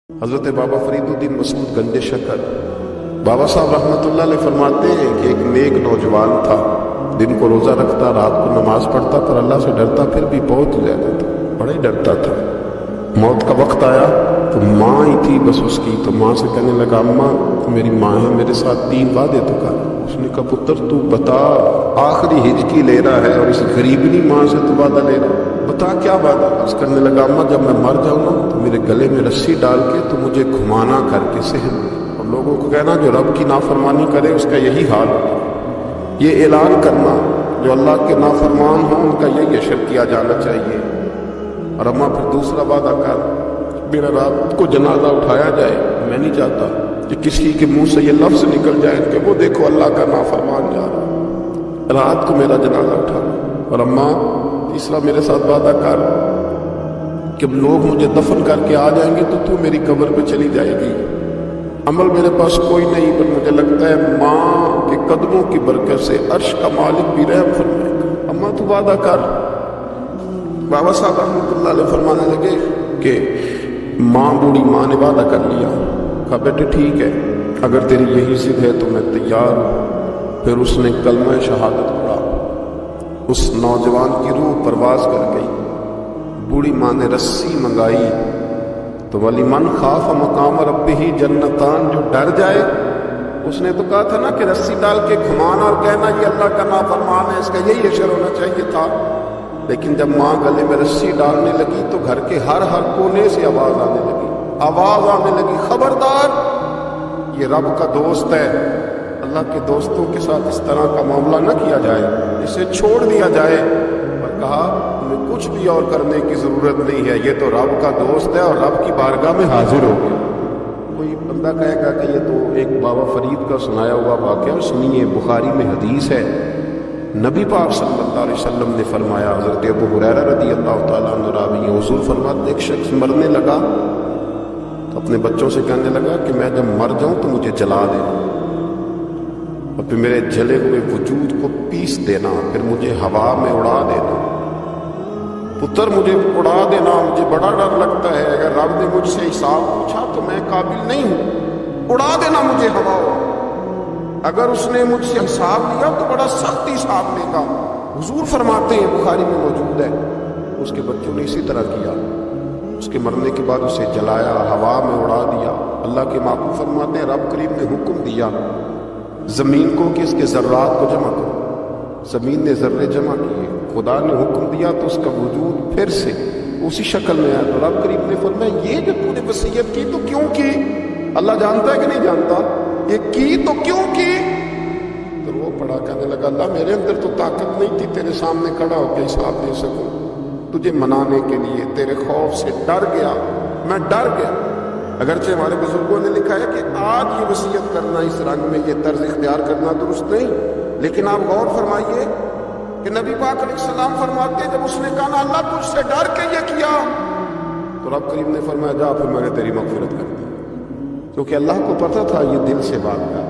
حضرت بابا فرید الدین مسعود گنج شکر بابا صاحب رحمتullah علیہ فرماتے ہیں کہ ایک نیک نوجوان تھا، دن کو روزہ رکھتا، رات کو نماز پڑھتا، پر اللہ سے ڈرتا پھر بھی بہت زیادہ تھا، بڑا ہی ڈرتا تھا۔ موت کا وقت آیا تو ماں ہی تھی بس اس کی، تو ماں سے کہنے لگا اماں میری ماں ہے، میرے ساتھ 3 وعدے تو کر۔ اس نے کہا پتر تو بتا، آخری ہجکی لے رہا ہے اور اس غریبنی ماں سے تو وعدہ لے رہا ہے، بتا کیا وعدہ۔ اس کرنے لگا اماں جب میں مر جاؤں نا تو میرے گلے میں رسی ڈال کے تو مجھے گھمانا کر کے سحر میں، اور لوگوں کو کہنا جو رب کی نافرمانی کرے اس کا یہی حال ہوگا۔ یہ اعلان کرنا جو اللہ کے نافرمان ہوں ان کا یہی اشر کیا جانا چاہیے۔ اور اماں پھر دوسرا وعدہ کر، میرا رات کو جنازہ اٹھایا جائے، میں نہیں چاہتا کہ کسی کے منہ سے یہ لفظ نکل جائے کہ وہ دیکھو اللہ کا نافرمان جا رہا ہے، رات کو میرا جنازہ اٹھانا۔ اور اماں تیسرا میرے ساتھ وعدہ کر کہ لوگ مجھے دفن کر کے آ جائیں گے تو میری قبر پہ چلی جائے گی۔ عمل میرے پاس کوئی نہیں، پر مجھے لگتا ہے ماں کے قدموں کی برکت سے عرش کا مالک بھی رحم فرمائے گا، اماں تو وعدہ کر۔ بابا صاحب رحمتullah علیہ فرمانے لگے کہ ماں بوڑھی ماں نے وعدہ کر لیا، کہا بیٹے ٹھیک ہے اگر تیری یہی ضد ہے تو میں تیار ہوں۔ پھر اس نے کلمہ شہادت پڑھا، اس نوجوان کی روح پرواز کر گئی۔ بوڑھی ماں نے رسی منگائی تو وَلِمَنْ خَافَ مَقَامَ رَبِّهِ جنتان، جو ڈر جائے، اس نے تو کہا تھا نا کہ رسی ڈال کے گھمانا اور کہنا یہ اللہ کا نافرمان ہے، اس کا یہی اشر ہونا چاہیے تھا۔ لیکن جب ماں گلے میں رسی ڈالنے لگی تو گھر کے ہر کونے سے آواز آنے لگی خبردار یہ رب کا دوست ہے، اللہ کے دوستوں کے ساتھ اس طرح کا معاملہ نہ کیا جائے، اسے چھوڑ دیا جائے۔ اور کہا تمہیں کچھ بھی اور کرنے کی ضرورت نہیں ہے، یہ تو رب کا دوست ہے اور رب کی بارگاہ میں حاضر ہو گیا۔ کوئی بندہ کہے گا کہ یہ تو ایک بابا فرید کا سنایا ہوا واقعہ، سنیے بخاری میں حدیث ہے، نبی پاک صلی اللہ علیہ وسلم نے فرمایا، حضرت ابو ہریرہ رضی اللہ تعالیٰ عنہ راوی ہیں، حضور فرماتے ایک شخص مرنے لگا تو اپنے بچوں سے کہنے لگا کہ میں جب مر جاؤں تو مجھے جلا دینا، اور پھر میرے جلے ہوئے وجود کو پیس دینا، پھر مجھے ہوا میں اڑا دینا۔ پتر مجھے اڑا دینا، مجھے بڑا ڈر لگتا ہے، اگر رب نے مجھ سے حساب پوچھا تو میں قابل نہیں ہوں، اڑا دینا مجھے ہوا ہو۔ اگر اس نے مجھ سے حساب لیا تو بڑا سخت حساب لے گا۔ حضور فرماتے ہیں بخاری میں موجود ہے، اس کے بچوں نے اسی طرح کیا، اس کے مرنے کے بعد اسے جلایا، ہوا میں اڑا دیا۔ اللہ کے محبوب فرماتے ہیں رب کریم نے حکم دیا زمین کو کہ اس کے ذرات کو جمع کرو، زمین نے ذرے جمع کیے، خدا نے حکم دیا تو اس کا وجود پھر سے اسی شکل میں آیا۔ تو رب کریم نے فرمایا یہ جو تو نے وصیت کی تو کیوں کی؟ اللہ جانتا ہے کہ نہیں جانتا؟ یہ کی تو کیوں کی؟ تو وہ پڑا کہنے لگا اللہ میرے اندر تو طاقت نہیں تھی تیرے سامنے کھڑا ہو کے حساب دے سکوں، تجھے منانے کے لیے تیرے خوف سے ڈر گیا، میں ڈر گیا۔ اگرچہ ہمارے بزرگوں نے لکھا ہے کہ آج یہ وصیت کرنا اس رنگ میں، یہ طرز اختیار کرنا درست نہیں، لیکن آپ غور فرمائیے کہ نبی پاک علیہ السلام فرماتے ہیں جب اس نے کہا اللہ تجھ سے ڈر کے یہ کیا، تو رب کریم نے فرمایا جا پھر میں نے تیری مغفرت کر دی، کیونکہ اللہ کو پتہ تھا یہ دل سے بات کر